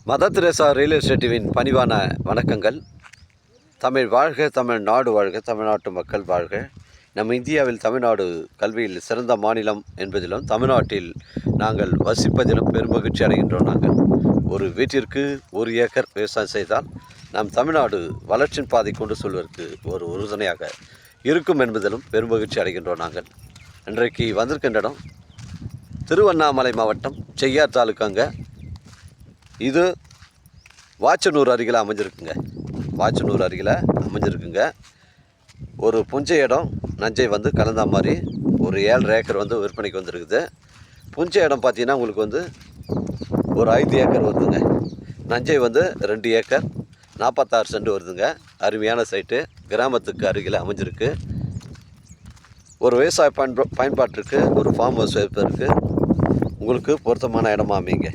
Mother Teresa real எஸ்டேட்டின் பணிவான வணக்கங்கள். தமிழ் வாழ்க, தமிழ்நாடு வாழ்க, தமிழ்நாட்டு மக்கள் வாழ்க. நம் இந்தியாவில் தமிழ்நாடு கல்வியில் சிறந்த மாநிலம் என்பதிலும் தமிழ்நாட்டில் நாங்கள் வசிப்பதிலும் பெருமகிழ்ச்சி அடைகின்றோம். நாங்கள் ஒரு வீட்டிற்கு 1 ஏக்கர் விவசாயம் செய்தால் நம் தமிழ்நாடு வளர்ச்சியின் பாதை கொண்டு செல்வதற்கு ஒரு உறுதுணையாக இருக்கும் என்பதிலும் பெருமகிழ்ச்சி அடைகின்றோம். நாங்கள் இன்றைக்கு வந்திருக்கின்ற இடம் திருவண்ணாமலை மாவட்டம் செய்யார் தாலுக்காங்க. இது வாச்சனூர் அருகில் அமைஞ்சிருக்குங்க. வாச்சனூர் அருகில் அமைஞ்சிருக்குங்க. ஒரு புஞ்சை இடம் நஞ்சை வந்து கலந்த மாதிரி ஒரு 7.5 ஏக்கர் வந்து விற்பனைக்கு வந்துருக்குது. புஞ்சை இடம் பார்த்திங்கன்னா உங்களுக்கு வந்து ஒரு 5 ஏக்கர் வருதுங்க. நஞ்சை வந்து 2 ஏக்கர் 46 சென்ட் வருதுங்க. அருமையான சைட்டு, கிராமத்துக்கு அருகில் அமைஞ்சிருக்கு. ஒரு விவசாய பயன்பாட்டிற்கு ஒரு ஃபார்ம் ஹவுஸ் வைப்பதற்கு உங்களுக்கு பொருத்தமான இடமா அமைங்க.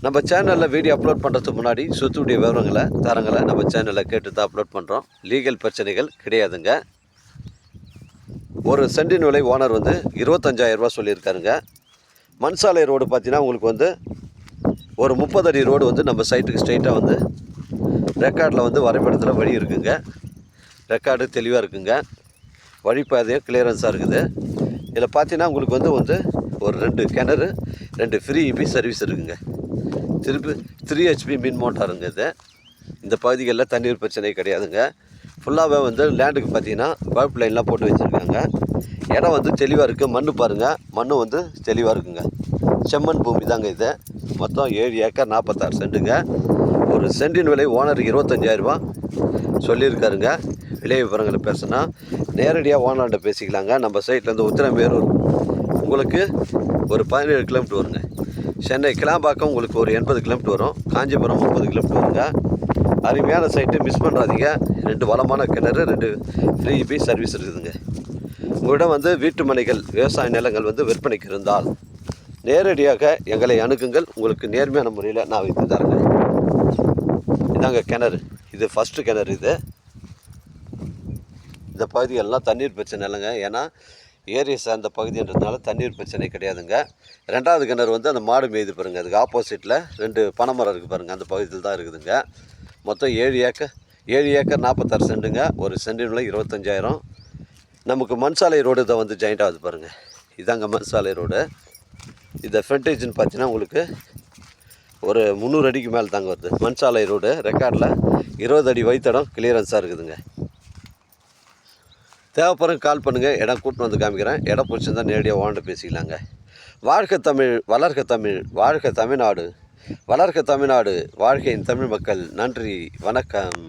நம்ம சேனலில் வீடியோ அப்லோட் பண்ணுறதுக்கு முன்னாடி சொத்துடைய விவரங்களை தரங்களை நம்ம சேனலில் கேட்டு தான் அப்லோட் பண்ணுறோம். லீகல் பிரச்சனைகள் கிடையாதுங்க. ஒரு சென்டின் விலை ஓனர் வந்து 25,000 ரூபா சொல்லியிருக்காருங்க. மண்சாலை ரோடு பார்த்தீங்கன்னா உங்களுக்கு வந்து ஒரு 30 அடி ரோடு வந்து நம்ம சைட்டுக்கு ஸ்ட்ரைட்டாக வந்து ரெக்கார்டில் வந்து வரைபடத்தில் வழி இருக்குங்க. ரெக்கார்டு தெளிவாக இருக்குங்க. வழிபாதையும் கிளியரன்ஸாக இருக்குது. இதில் பார்த்தீங்கன்னா உங்களுக்கு வந்து ஒரு 2 கிணறு 2 ஃப்ரீ இபி சர்வீஸ் இருக்குங்க. திருப்பி 3 HP மின் மோட்டாருங்க. இந்த பகுதிகளில் தண்ணீர் பிரச்சனை கிடையாதுங்க. ஃபுல்லாகவே வந்து லேண்டுக்கு பார்த்தீங்கன்னா பைப் லைன்லாம் போட்டு வச்சுருக்காங்க. இடம் வந்து தெளிவாக இருக்குது. மண் பாருங்கள், மண் வந்து தெளிவாக இருக்குங்க. செம்மண் பூமி தாங்க இது. மொத்தம் 7 ஏக்கர் 46 சென்ட்டுங்க. ஒரு சென்டின் விலை ஓனர் 25,000 ரூபா சொல்லியிருக்காருங்க. விலை விவரங்களை பேசுனா நேரடியாக ஓனர்கிட்ட பேசிக்கலாங்க. நம்ம சைட்லேருந்து உத்திரமேரூர் உங்களுக்கு ஒரு 17 கிலோமீட்டர் வருங்க. சென்னை கிளாம்பாக்கம் உங்களுக்கு ஒரு 80 கிலோமீட்டர் வரும். காஞ்சிபுரம் 30 கிலோமீட்டர் வருங்க. அருமையான சைட்டு, மிஸ் பண்ணுறாதீங்க. 2 வளமான கிணறு 2 ஃப்ரீ இபி சர்வீஸ் இருக்குதுங்க. உங்களிடம் வந்து வீட்டு மனைகள், விவசாய நிலங்கள் வந்து விற்பனைக்கு இருந்தால் நேரடியாக எங்களை அணுகுங்கள். உங்களுக்கு நேர்மையான முறையில் நான் வைத்து தரேங்க. இதாங்க கிணறு. இது ஃபஸ்ட்டு கிணறு. இந்த பகுதிகளெலாம் தண்ணீர் பிரச்சனை இல்லைங்க. ஏன்னா ஏரியை சார்ந்த பகுதின்றதுனால தண்ணீர் பிரச்சனை கிடையாதுங்க. 2வது கிணறு வந்து அந்த மாடு மேய்து பாருங்கள். அதுக்கு ஆப்போசிட்டில் 2 பனைமரம் இருக்குது பாருங்கள். அந்த பகுதியில் தான் இருக்குதுங்க. மொத்தம் 7 ஏக்கர் 46 சென்ட்டுங்க. ஒரு சென்டின் விலை 25,000. நமக்கு மண்சாலை ரோடு இதை வந்து ஜாயிண்ட் ஆகுது பாருங்கள். இதாங்க மண்சாலை ரோடு. இதை ஃப்ரண்டேஜ்னு பார்த்தீங்கன்னா உங்களுக்கு ஒரு 300 அடிக்கு மேலே தாங்க வருது. மண்சாலை ரோடு ரெக்கார்டில் 20 அடி வைத்தடம் கிளியரன்ஸாக இருக்குதுங்க. தேவைப்படுற கால் பண்ணுங்கள். இடம் கூட்டின்னு வந்து காமிக்கிறேன். இடம் பிடிச்சிருந்தா நேரடியாக ஓனர்கிட்ட பேசிக்கலாங்க. வாழ்க தமிழ், வளர்க தமிழ், வாழ்க தமிழ்நாடு, வளர்க தமிழ்நாடு, வாழ்கையின் தமிழ் மக்கள். நன்றி, வணக்கம்.